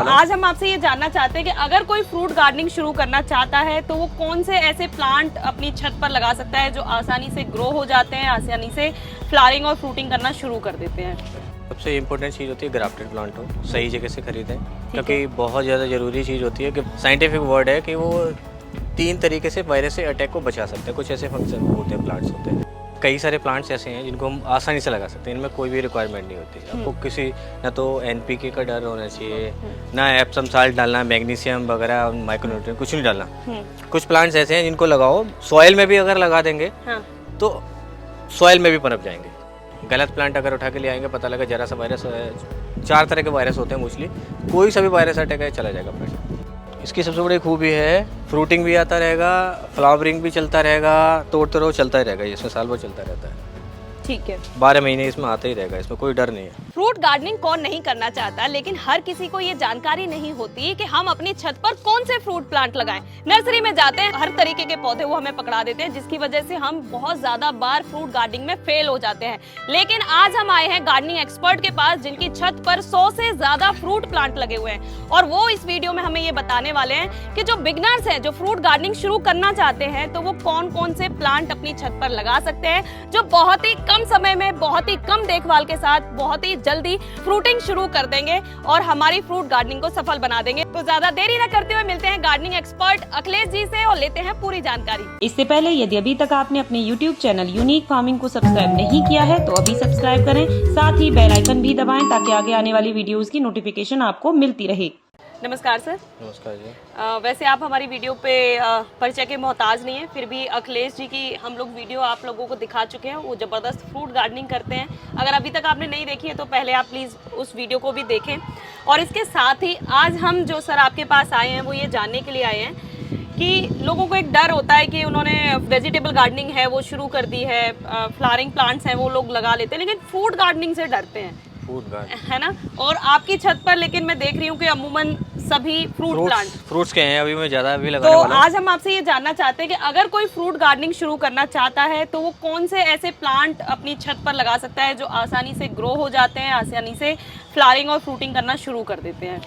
आज हम आपसे ये जानना चाहते हैं कि अगर कोई फ्रूट गार्डनिंग शुरू करना चाहता है तो वो कौन से ऐसे प्लांट अपनी छत पर लगा सकता है जो आसानी से ग्रो हो जाते हैं, आसानी से फ्लावरिंग और फ्रूटिंग करना शुरू कर देते हैं। सबसे इम्पोर्टेंट चीज़ होती है ग्राफ्टेड प्लांट हो, सही जगह से खरीदें, क्योंकि बहुत ज़्यादा ज़रूरी चीज़ होती है कि साइंटिफिक वर्ड है कि वो 3 तरीके से वायरस से अटैक को बचा सकते हैं। कुछ ऐसे फंक्शन होते हैं, प्लांट्स होते हैं, कई सारे प्लांट्स ऐसे हैं जिनको हम आसानी से लगा सकते हैं, इनमें कोई भी रिक्वायरमेंट नहीं होती। आपको किसी ना तो NPK का डर होना चाहिए, ना एप्सम साल्ट डालना, मैग्नीशियम वगैरह, माइक्रोन्यूट्रिएंट कुछ नहीं डालना। कुछ प्लांट्स ऐसे हैं जिनको लगाओ, सॉइल में भी अगर लगा देंगे तो सॉइल में भी पनप जाएंगे। गलत प्लांट अगर उठा के ले आएंगे, पता लगा जरा सा वायरस, 4 तरह के वायरस होते हैं मोस्टली, कोई सा भी वायरस अटैक है चला जाएगा प्लांट। इसकी सबसे बड़ी खूबी है फ्रूटिंग भी आता रहेगा, फ्लावरिंग भी चलता रहेगा, तोड़ते रहो चलता ही रहेगा, इसमें साल भर चलता रहता है। ठीक है, 12 महीने इसमें आता ही रहेगा, इसमें कोई डर नहीं है। फ्रूट गार्डनिंग कौन नहीं करना चाहता, लेकिन हर किसी को ये जानकारी नहीं होती कि हम अपनी छत पर कौन से फ्रूट प्लांट लगाएं। नर्सरी में जाते हैं, हर तरीके के पौधे वो हमें पकड़ा देते हैं, जिसकी वजह से हम बहुत ज्यादा बार फ्रूट गार्डनिंग में फेल हो जाते हैं। लेकिन आज हम आए हैं गार्डनिंग एक्सपर्ट के पास, जिनकी छत पर 100 से ज्यादा फ्रूट प्लांट लगे हुए हैं, और वो इस वीडियो में हमें ये बताने वाले हैं कि जो बिगनर्स हैं, जो फ्रूट गार्डनिंग शुरू करना चाहते हैं, तो वो कौन कौन से प्लांट अपनी छत पर लगा सकते हैं, जो बहुत ही कम समय में, बहुत ही कम देखभाल के साथ, बहुत ही जल्दी फ्रूटिंग शुरू कर देंगे और हमारी फ्रूट गार्डनिंग को सफल बना देंगे। तो ज्यादा देरी न करते हुए मिलते हैं गार्डनिंग एक्सपर्ट अखिलेश जी से और लेते हैं पूरी जानकारी। इससे पहले यदि अभी तक आपने अपने YouTube चैनल यूनिक फार्मिंग को सब्सक्राइब नहीं किया है तो अभी सब्सक्राइब करें, साथ ही बेल आइकन भी दबाएं ताकि आगे आने वाली वीडियोस की नोटिफिकेशन आपको मिलती रहे। नमस्कार सर। नमस्कार जी। वैसे आप हमारी वीडियो पे परिचय के मोहताज नहीं है, फिर भी अखिलेश जी की हम लोग वीडियो आप लोगों को दिखा चुके हैं। वो ज़बरदस्त फ्रूट गार्डनिंग करते हैं। अगर अभी तक आपने नहीं देखी है तो पहले आप प्लीज़ उस वीडियो को भी देखें। और इसके साथ ही आज हम जो सर आपके पास आए हैं वो ये जानने के लिए आए हैं कि लोगों को एक डर होता है कि उन्होंने वेजिटेबल गार्डनिंग है वो शुरू कर दी है, फ्लावरिंग प्लांट्स हैं वो लोग लगा लेते हैं, लेकिन फ्रूट गार्डनिंग से डरते हैं, है ना। और आपकी छत पर लेकिन मैं देख रही हूँ कि अमूमन सभी फ्रूट्स के हैं, अभी मैं ज़्यादा अभी लगाने तो वाला हूं। आज हम आपसे ये जानना चाहते हैं कि अगर कोई फ्रूट गार्डनिंग शुरू करना चाहता है तो वो कौन से ऐसे प्लांट अपनी छत पर लगा सकता है जो आसानी से ग्रो हो जाते हैं, आसानी से फ्लावरिंग और फ्रूटिंग करना शुरू कर देते हैं।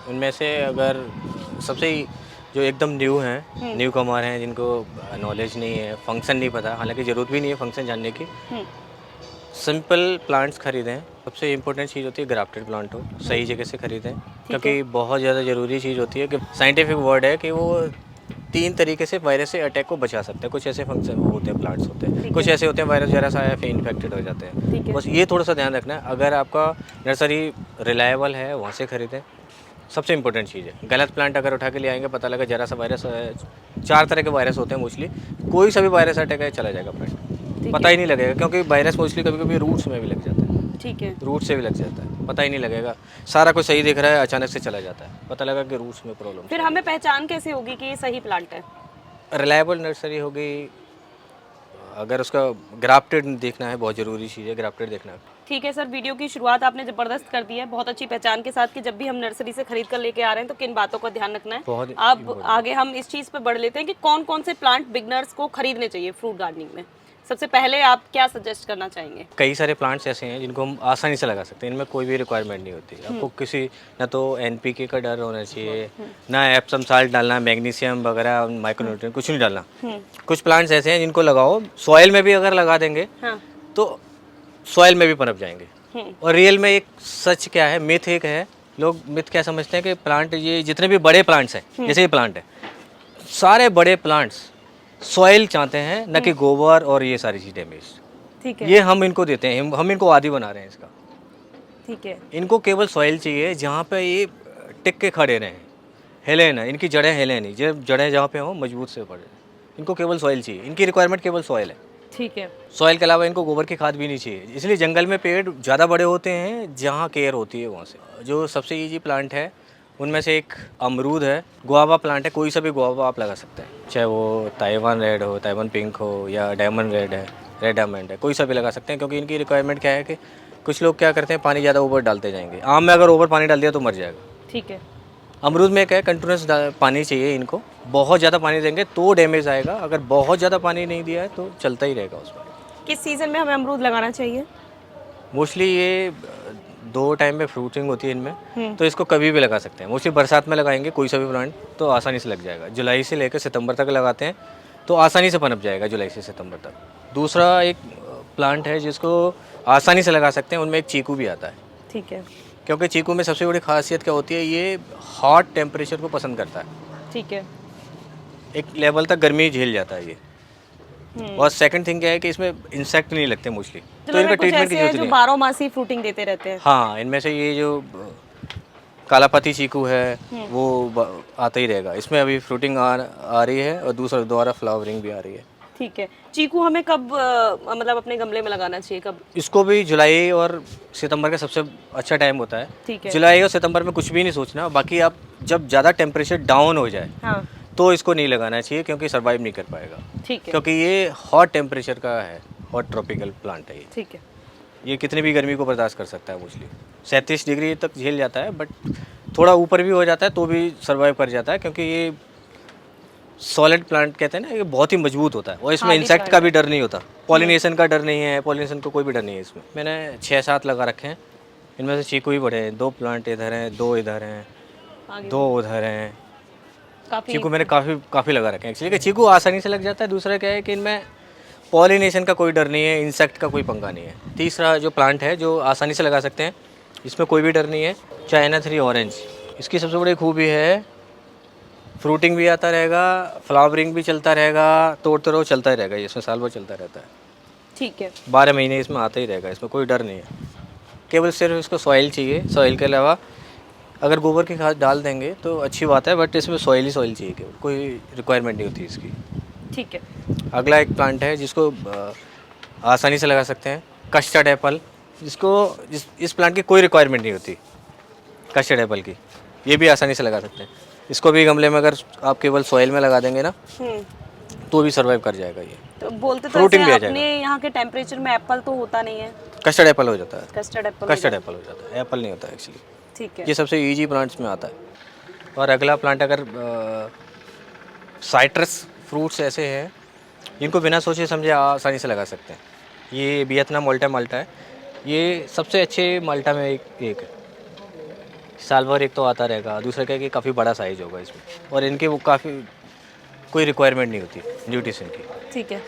उनमें से अगर सबसे जो एकदम न्यू हैं, न्यू कमर हैं, जिनको नॉलेज नहीं है, फंक्शन नहीं पता, हालांकि ज़रूरत भी नहीं है फंक्शन जानने की, सिंपल प्लांट्स खरीदें। सबसे इम्पोर्टेंट चीज़ होती है ग्राफ्टेड प्लांट हो, सही जगह से खरीदें, क्योंकि बहुत ज़्यादा ज़रूरी चीज़ होती है कि साइंटिफिक वर्ड है कि वो 3 तरीके से वायरस से अटैक को बचा सकते हैं। कुछ ऐसे फंक्शन होते हैं, प्लांट्स होते हैं, कुछ ऐसे होते हैं वायरस जरा सा आया फिर इन्फेक्टेड हो जाते हैं। बस ये थोड़ा सा ध्यान रखना है। अगर आपका नर्सरी रिलायबल है वहाँ से खरीदें, सबसे इम्पोर्टेंट चीज़ है। गलत प्लांट अगर उठा के ले आएंगे, पता लगा जरा सा वायरस, 4 तरह के वायरस होते हैं मोस्टली, कोई सा भी वायरस अटैक है चला जाएगा प्लांट, पता ही नहीं लगेगा, क्योंकि वायरस मोस्टली कभी कभी रूट्स में भी लग जाता है। ठीक है, रूट से भी लग जाता है, पता ही नहीं लगेगा, सारा कुछ सही दिख रहा है, अचानक से चला जाता है, पता लगा कि रूट्स में प्रॉब्लम। फिर हमें पहचान कैसे होगी कि ये सही प्लांट है? रिलायबल नर्सरी होगी, अगर उसका ग्राफ्टेड देखना है, बहुत ज़रूरी चीज़ है ग्राफ्टेड देखना। ठीक है सर, वीडियो की शुरुआत आपने ज़बरदस्त कर दी है, बहुत अच्छी पहचान के साथ कि जब भी हम नर्सरी से खरीद कर लेके आ रहे हैं तो किन बातों का ध्यान रखना है। अब आगे हम इस चीज़ पे बढ़ लेते हैं कि कौन कौन से प्लांट बिगनर्स को खरीदने चाहिए फ्रूट गार्डनिंग में। सबसे पहले आप क्या सजेस्ट करना चाहेंगे? कई सारे प्लांट्स ऐसे हैं जिनको हम आसानी से लगा सकते हैं, इनमें कोई भी रिक्वायरमेंट नहीं होती। आपको किसी ना तो NPK का डर होना चाहिए, ना एप्सम साल्ट डालना, मैग्नीशियम वगैरह, माइक्रोन्यूट्रिएंट कुछ नहीं डालना। कुछ प्लांट्स ऐसे हैं जिनको लगाओ, सॉइल में भी अगर लगा देंगे तो सॉइल में भी पनप जाएंगे। और रियल में एक सच क्या है, मिथ एक है, लोग मिथ क्या समझते हैं कि प्लांट, ये जितने भी बड़े प्लांट्स हैं, जैसे ये प्लांट है, सारे बड़े प्लांट्स सॉइल चाहते हैं, न कि गोबर और ये सारी चीज़ें बेस्ड। ठीक है, ये हम इनको देते हैं, हम इनको आदी बना रहे हैं इसका। ठीक है, इनको केवल सॉइल चाहिए जहाँ पे ये टिक के खड़े रहें, हिले ना, इनकी जड़ें हिले नहीं, जब जड़ें जहाँ पे हों मजबूत से पड़े। इनको केवल सॉइल चाहिए, इनकी रिक्वायरमेंट केवल सॉइल है। ठीक है, सॉइल के अलावा इनको गोबर की खाद भी नहीं चाहिए। इसलिए जंगल में पेड़ ज़्यादा बड़े होते हैं जहाँ केयर होती है वहाँ से। जो सबसे ईजी प्लांट है उनमें से एक अमरूद है, गुआवा प्लांट है, कोई सा भी गुआवा आप लगा सकते हैं, चाहे वो ताइवान रेड हो, ताइवान पिंक हो, या डायमंड रेड है, रेड डायमंड है, कोई सा भी लगा सकते हैं। क्योंकि इनकी रिक्वायरमेंट क्या है कि कुछ लोग क्या करते हैं, पानी ज़्यादा ओवर डालते जाएंगे। आम में अगर ओवर पानी डाल दिया तो मर जाएगा। ठीक है, अमरूद में क्या है, कंटिन्यूस पानी चाहिए इनको, बहुत ज़्यादा पानी देंगे तो डैमेज आएगा, अगर बहुत ज़्यादा पानी नहीं दिया है तो चलता ही रहेगा उसमें। किस सीज़न में हमें अमरूद लगाना चाहिए? मोस्टली ये 2 टाइम में फ्रूटिंग होती है इनमें, तो इसको कभी भी लगा सकते हैं। मोस्टली बरसात में लगाएंगे कोई सा भी प्लांट तो आसानी से लग जाएगा। जुलाई से लेकर सितंबर तक लगाते हैं तो आसानी से पनप जाएगा जुलाई से सितंबर तक। दूसरा एक प्लांट है जिसको आसानी से लगा सकते हैं, उनमें एक चीकू भी आता है। ठीक है। क्योंकि चीकू में सबसे बड़ी खासियत क्या होती है, ये हॉट टेम्परेचर को पसंद करता है। ठीक है। एक लेवल तक गर्मी झेल जाता है ये। और सेकंड थिंग क्या है कि इसमें इंसेक्ट नहीं लगते मोस्टली, तो इनका ट्रीटमेंट की जरूरत जो नहीं है। 12 मासी फ्रूटिंग देते रहते हैं। हाँ, इनमें से ये जो कालापति चीकू है वो आता ही रहेगा। इसमें अभी फ्रूटिंग आ रही है और दूसरा दोबारा फ्लावरिंग भी आ रही है। ठीक है। चीकू हमें कब मतलब अपने गमले में लगाना चाहिए, कब? इसको भी जुलाई और सितंबर का सबसे अच्छा टाइम होता है। ठीक है। जुलाई और सितंबर में कुछ भी नहीं सोचना, बाकी आप जब ज़्यादा टेम्परेचर डाउन हो जाए हाँ। तो इसको नहीं लगाना चाहिए, क्योंकि सर्वाइव नहीं कर पाएगा। ठीक है। क्योंकि ये हॉट टेम्परेचर का है, हॉट ट्रॉपिकल प्लांट है ये। ठीक है। ये कितनी भी गर्मी को बर्दाश्त कर सकता है। मोस्टली 37 डिग्री तक झेल जाता है, बट थोड़ा ऊपर भी हो जाता है तो भी सर्वाइव कर जाता है, क्योंकि ये सॉलिड प्लांट कहते हैं ना, ये बहुत ही मजबूत होता है और इसमें इंसेक्ट का भी डर नहीं होता, पॉलिनेशन का डर नहीं है, पॉलिनेशन को कोई भी डर नहीं है इसमें। मैंने 6-7 लगा रखे हैं, इनमें से चीकू ही बड़े हैं। 2 प्लांट इधर हैं, 2 इधर हैं, 2 उधर हैं। काफी चीकू मैंने काफ़ी लगा रखे हैं एक्चुअली, कि चीकू आसानी से लग जाता है। दूसरा क्या है कि इनमें पॉलिनेशन का कोई डर नहीं है, इंसेक्ट का कोई पंगा नहीं है। तीसरा जो प्लांट है जो आसानी से लगा सकते हैं, इसमें कोई भी डर नहीं है, चाइना 3 ऑरेंज। इसकी सबसे बड़ी खूबी है फ्रूटिंग भी आता रहेगा, फ्लावरिंग भी चलता रहेगा, तोड़ते रहो चलता ही रहेगा, इसमें साल भर चलता रहता है। ठीक है। 12 महीने इसमें आता ही रहेगा, इसमें कोई डर नहीं है। केवल सिर्फ इसको सॉइल चाहिए, सॉइल के अलावा अगर गोबर की खाद डाल देंगे तो अच्छी बात है, बट इसमें सॉइल ही सॉइल चाहिए, केवल कोई रिक्वायरमेंट नहीं होती इसकी। ठीक है। अगला एक प्लांट है जिसको आसानी से लगा सकते हैं, कस्टर्ड एप्पल, जिसको इस प्लांट की कोई रिक्वायरमेंट नहीं होती, कस्टर्ड एप्पल की। ये भी आसानी से लगा सकते हैं। इसको भी गमले में अगर आप केवल सॉइल में लगा देंगे ना तो भी सर्वाइव कर जाएगा ये। तो बोलते तो फ्रूटिंग ऐसे भी आ अपने यहाँ के टेम्परेचर में एप्पल तो होता नहीं है, कस्टर्ड एप्पल हो जाता है। Custard Apple. कस्टर्ड एप्पल हो जाता है, एप्पल नहीं होता एक्चुअली। ठीक है। ये सबसे इजी प्लांट्स में आता है। और अगला प्लांट अगर साइट्रस फ्रूट्स ऐसे हैं जिनको बिना सोचे समझे आसानी से लगा सकते हैं। ये वियतनाम माल्टा है, ये सबसे अच्छे माल्टा में एक है। साल भर एक तो आता रहेगा, दूसरा क्या है कि काफ़ी बड़ा साइज होगा इसमें, और इनके वो काफ़ी कोई रिक्वायरमेंट नहीं होती न्यूट्रिशन की। ठीक है।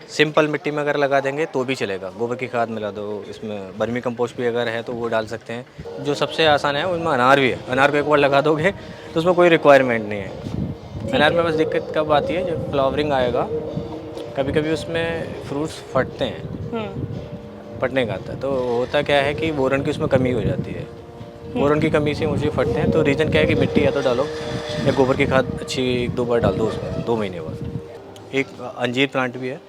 सिंपल मिट्टी में अगर लगा देंगे तो भी चलेगा, गोबर की खाद मिला दो, इसमें वर्मी कंपोस्ट भी अगर है तो वो डाल सकते हैं। जो सबसे आसान है उनमें अनार भी है। अनार को एक बार लगा दोगे तो उसमें कोई रिक्वायरमेंट नहीं है। अनार में बस दिक्कत कब आती है, जब फ्लावरिंग आएगा कभी कभी उसमें फ्रूट्स फटते हैं, फटने का आता है। तो होता क्या है कि बोरन की उसमें कमी हो जाती है, बोरन की कमी से मुझे फटते हैं। तो रीज़न क्या है कि मिट्टी या तो डालो या गोबर की खाद अच्छी 1-2 बार डाल दो उसमें 2 महीने बाद। एक अंजीर प्लांट भी है,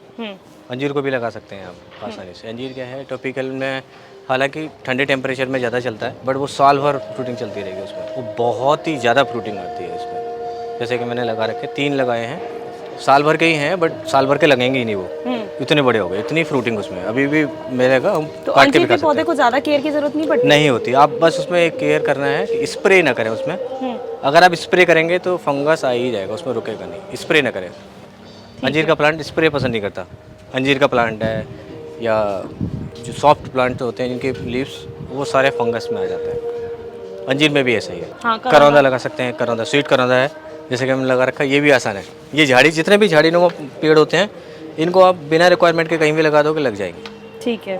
अंजीर को भी लगा सकते हैं आप आसानी से। अंजीर क्या है, टॉपिकल में हालांकि ठंडे टेम्परेचर में ज़्यादा चलता है, बट वो साल भर फ्रूटिंग चलती रहेगी उसमें। वो बहुत ही ज़्यादा फ्रूटिंग आती है इसमें। जैसे कि मैंने लगा रखे 3 लगाए हैं, साल भर के ही हैं, बट साल भर के लगेंगे ही नहीं, वो इतने बड़े हो गए, इतनी फ्रूटिंग उसमें अभी भी मिलेगा। हम तो काट के भी अंजीर खा के पौधे सकते को ज्यादा केयर की जरूरत नहीं पड़ती? नहीं होती। आप बस उसमें एक केयर करना है कि स्प्रे ना करें उसमें। अगर आप स्प्रे करेंगे तो फंगस आ ही जाएगा, उसमें रुकेगा नहीं। स्प्रे ना करें। अंजीर का प्लांट स्प्रे पसंद नहीं करता। अंजीर का प्लांट है या जो सॉफ्ट प्लांट होते हैं जिनके लीव्स वो सारे फंगस में आ जाते हैं। अंजीर में भी ऐसा ही है। हाँ, करौंदा लगा सकते हैं, करौंदा स्वीट करौंदा है जैसे कि हमने लगा रखा है, ये भी आसान है। ये झाड़ी जितने भी झाड़ियों पेड़ होते हैं इनको आप बिना रिक्वायरमेंट के कहीं भी लगा दोगे लग जाएंगे। ठीक है।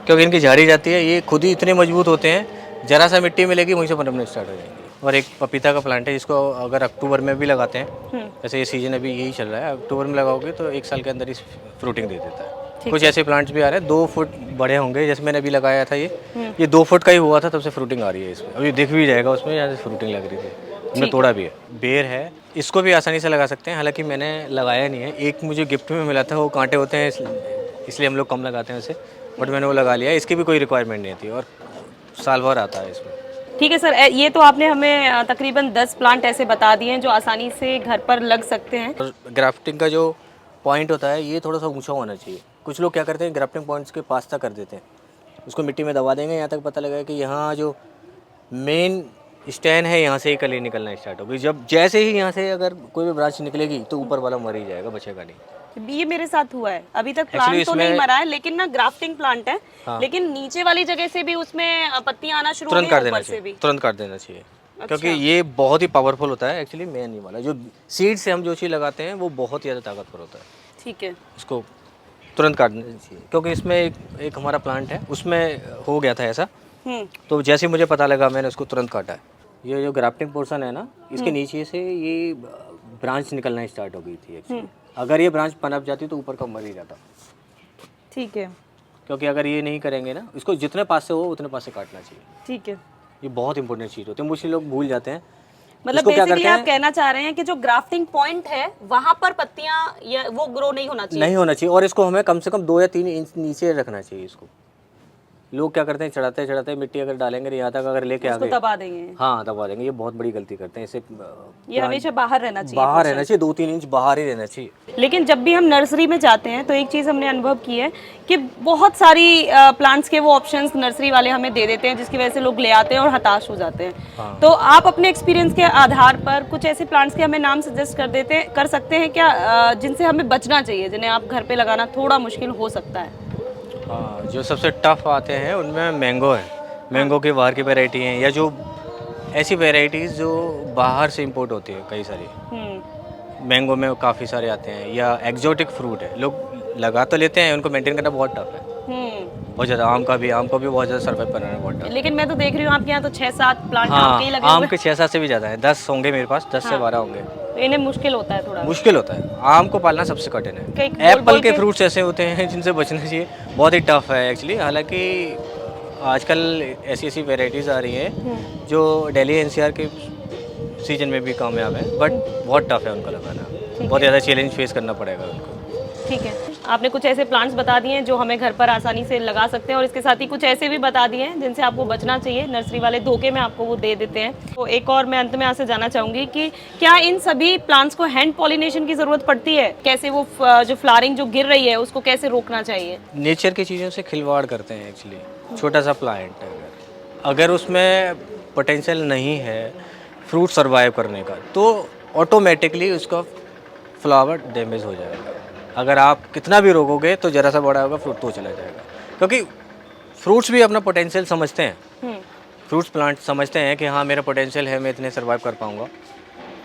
क्योंकि इनकी झाड़ी जाती है, ये खुद ही इतने मजबूत होते हैं, जरा सा मिट्टी मिलेगी वहीं से पनपने स्टार्ट हो जाएंगे। और एक पपीता का प्लांट है जिसको अगर अक्टूबर में भी लगाते हैं, जैसे ये सीजन अभी यही चल रहा है, अक्टूबर में लगाओगे तो 1 साल के अंदर ही फ्रूटिंग दे देता है। कुछ ऐसे प्लांट्स भी आ रहे हैं 2 फुट बड़े होंगे, जैसे मैंने अभी लगाया था ये 2 फुट का ही हुआ था, तब से फ्रूटिंग आ रही है इसमें। अभी दिख भी जाएगा उसमें यहाँ से फ्रूटिंग लग रही थी, हमने तोड़ा भी है। बेर है, इसको भी आसानी से लगा सकते हैं, हालांकि मैंने लगाया नहीं है। एक मुझे गिफ्ट में मिला था, वो कांटे होते हैं इसलिए हम लोग कम लगाते हैं उसे, बट मैंने वो लगा लिया। इसकी भी कोई रिक्वायरमेंट नहीं थी और साल भर आता है इसमें। ठीक है सर, ये तो आपने हमें तकरीबन 10 प्लांट ऐसे बता दिए हैं जो आसानी से घर पर लग सकते हैं। और ग्राफ्टिंग का जो पॉइंट होता है ये थोड़ा सा ऊंचा होना चाहिए। कुछ लोग क्या करते हैं, ग्राफ्टिंग पॉइंट्स के पास तक कर देते हैं, उसको मिट्टी में दबा देंगे, यहाँ तक पता लगेगा कि यहाँ जो मेन स्टैंड है, यहाँ से ही कली निकलना स्टार्ट होगी। जब जैसे ही यहाँ से अगर कोई भी ब्रांच निकलेगी तो ऊपर वाला मर ही जाएगा, बचेगा नहीं। ये मेरे साथ हुआ है, अभी तक Actually प्लांट तो नहीं इसमें- मरा है, लेकिन ना ग्राफ्टिंग प्लांट है। हाँ। लेकिन नीचे वाली जगह से भी उसमें पत्तियां आना शुरू हो तुरंत गई, काट देना ऊपर से चाहिए, भी। तुरंत काट देना चाहिए। अच्छा। क्योंकि ये बहुत ही पावरफुल होता है एक्चुअली, मेन ये वाला जो सीड से हम जो चीज़ लगाते हैं वो बहुत ही ज़्यादा ताकतवर होता है। ठीक है। इसको तुरंत काट देना चाहिए, क्योंकि इसमें एक हमारा प्लांट है, उसमें हो गया था ऐसा। तो जैसे ही मुझे पता लगा मैंने उसको तुरंत काटा है। ये जो ग्राफ्टिंग पोर्शन है ना, इसके नीचे से ये ब्रांच निकलना स्टार्ट हो गई थी एक्चुअली। अगर ये ब्रांच पनप जाती तो ऊपर का मर ही जाता। ठीक है। क्योंकि अगर ये नहीं करेंगे ना, इसको जितने पास से हो उतने पास से काटना चाहिए। ठीक है। ये बहुत इंपॉर्टेंट चीज़ होती है, मुझे लोग भूल जाते हैं। मतलब इसको क्या बेसिकली करते आप हैं? कहना चाह रहे हैं कि जो ग्राफ्टिंग पॉइंट है वहां पर पत्तियां या वो ग्रो नहीं होना चाहिए। नहीं होना चाहिए, और इसको हमें कम से कम 2 या 3 इंच नीचे रखना चाहिए इसको। लोग क्या करते हैं, चढ़ाते चढ़ाते मिट्टी अगर डालेंगे यहाँ तक अगर लेके आ उसको गए, दबा देंगे। हाँ दबा देंगे। ये बहुत बड़ी गलती करते हैं। इसे ये हमेशा बाहर रहना चाहिए। बाहर रहना चाहिए, 2-3 इंच बाहर ही रहना चाहिए। लेकिन जब भी हम नर्सरी में जाते हैं तो एक चीज़ हमने अनुभव की है कि बहुत सारी प्लांट्स के वो ऑप्शंस नर्सरी वाले हमें दे देते हैं, जिसकी वजह से लोग ले आते हैं और हताश हो जाते हैं। हाँ। तो आप अपने एक्सपीरियंस के आधार पर कुछ ऐसे प्लांट्स के हमें नाम सजेस्ट कर सकते हैं क्या, जिनसे हमें बचना चाहिए, जिन्हें आप घर पे लगाना थोड़ा मुश्किल हो सकता है? हाँ, जो सबसे टफ आते हैं उनमें मैंगो है। मैंगो के बाहर की वैरायटी हैं, या जो ऐसी वैरायटीज़ जो बाहर से इंपोर्ट होती है कई सारी। मैंगो में काफ़ी सारे आते हैं, या एग्जोटिक फ्रूट है, लोग लगा तो लेते हैं, उनको मेंटेन करना बहुत टफ है। बहुत ज़्यादा। आम का भी बहुत ज़्यादा सर्वाइव करना है, बहुत टफ। लेकिन मैं तो देख रही हूँ आपके यहाँ तो 6-7 प्लांट हाँ, आपके ही लगे आम हुए के 6-7 से भी ज़्यादा है, 10 होंगे मेरे पास, 10 से 12 होंगे। हैं। तो इन्हें मुश्किल होता है थोड़ा। मुश्किल होता है, आम को पालना सबसे कठिन है। कई बोल एप्पल बोल के के- फ्रूट्स ऐसे होते हैं जिनसे बचना चाहिए, बहुत ही टफ है एक्चुअली। हालांकि आजकल ऐसी वैरायटीज़ आ रही हैं जो दिल्ली एनसीआर के सीजन में भी कामयाब है, बट बहुत टफ है उनको लगाना। बहुत ज़्यादा चैलेंज फेस करना पड़ेगा उनको। ठीक है। आपने कुछ ऐसे प्लांट्स बता दिए हैं जो हमें घर पर आसानी से लगा सकते हैं, और इसके साथ ही कुछ ऐसे भी बता दिए हैं जिनसे आपको बचना चाहिए। नर्सरी वाले धोखे में आपको वो दे देते हैं। तो एक और मैं अंत में आपसे जानना चाहूँगी कि क्या इन सभी प्लांट्स को हैंड पॉलिनेशन की ज़रूरत पड़ती है? कैसे वो जो फ्लावरिंग जो गिर रही है उसको कैसे रोकना चाहिए? नेचर की चीज़ों से खिलवाड़ करते हैं एक्चुअली। छोटा सा प्लांट है, अगर उसमें पोटेंशियल नहीं है फ्रूट सर्वाइव करने का, तो ऑटोमेटिकली उसका फ्लावर डैमेज हो जाएगा। अगर आप कितना भी रोकोगे तो ज़रा सा बड़ा होगा, फ्रूट तो चला जाएगा। क्योंकि फ्रूट्स भी अपना पोटेंशियल समझते हैं। फ्रूट्स प्लांट समझते हैं कि हाँ मेरा पोटेंशियल है, मैं इतने सर्वाइव कर पाऊँगा,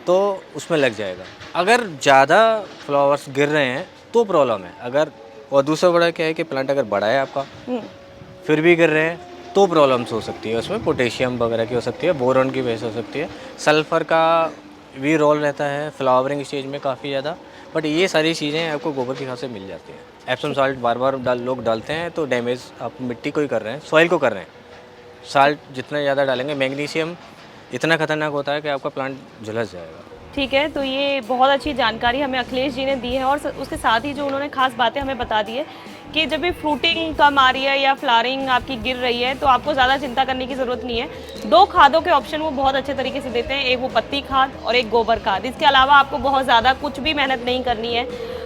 तो उसमें लग जाएगा। अगर ज़्यादा फ्लावर्स गिर रहे हैं तो प्रॉब्लम है। अगर और दूसरा बड़ा क्या है कि प्लांट अगर बड़ा है आपका फिर भी गिर रहे हैं तो प्रॉब्लम्स हो सकती है। उसमें पोटेशियम वगैरह की हो सकती है, बोरॉन की वजह से हो सकती है, सल्फ़र का भी रोल रहता है फ्लावरिंग स्टेज में काफ़ी ज़्यादा। बट ये सारी चीज़ें आपको गोबर की खाद से मिल जाती हैं। एप्सम सॉल्ट बार बार लोग डालते हैं तो डैमेज आप मिट्टी को ही कर रहे हैं, सॉइल को कर रहे हैं। साल्ट जितना ज़्यादा डालेंगे, मैग्नीशियम इतना खतरनाक होता है कि आपका प्लांट झुलस जाएगा। ठीक है, तो ये बहुत अच्छी जानकारी हमें अखिलेश जी ने दी है, और उसके साथ ही जो उन्होंने खास बातें हमें बता दी है कि जब भी फ्रूटिंग कम आ रही है या फ्लावरिंग आपकी गिर रही है तो आपको ज़्यादा चिंता करने की ज़रूरत नहीं है। 2 खादों के ऑप्शन वो बहुत अच्छे तरीके से देते हैं, एक वो पत्ती खाद और एक गोबर खाद। इसके अलावा आपको बहुत ज़्यादा कुछ भी मेहनत नहीं करनी है।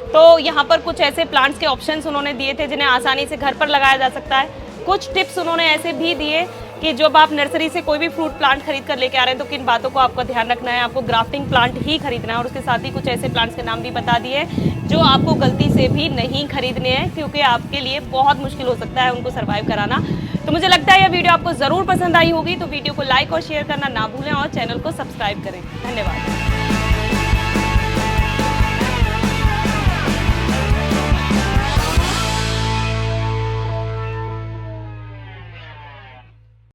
तो यहाँ पर कुछ ऐसे प्लांट्स के ऑप्शंस उन्होंने दिए थे जिन्हें आसानी से घर पर लगाया जा सकता है। कुछ टिप्स उन्होंने ऐसे भी दिए कि जब आप नर्सरी से कोई भी फ्रूट प्लांट खरीद कर लेके आ रहे हैं तो किन बातों को आपको ध्यान रखना है, आपको ग्राफ्टिंग प्लांट ही खरीदना है। और उसके साथ ही कुछ ऐसे प्लांट्स के नाम भी बता दिए जो आपको गलती से भी नहीं खरीदने हैं, क्योंकि आपके लिए बहुत मुश्किल हो सकता है उनको सर्वाइव कराना। तो मुझे लगता है यह वीडियो आपको ज़रूर पसंद आई होगी, तो वीडियो को लाइक और शेयर करना ना भूलें और चैनल को सब्सक्राइब करें। धन्यवाद।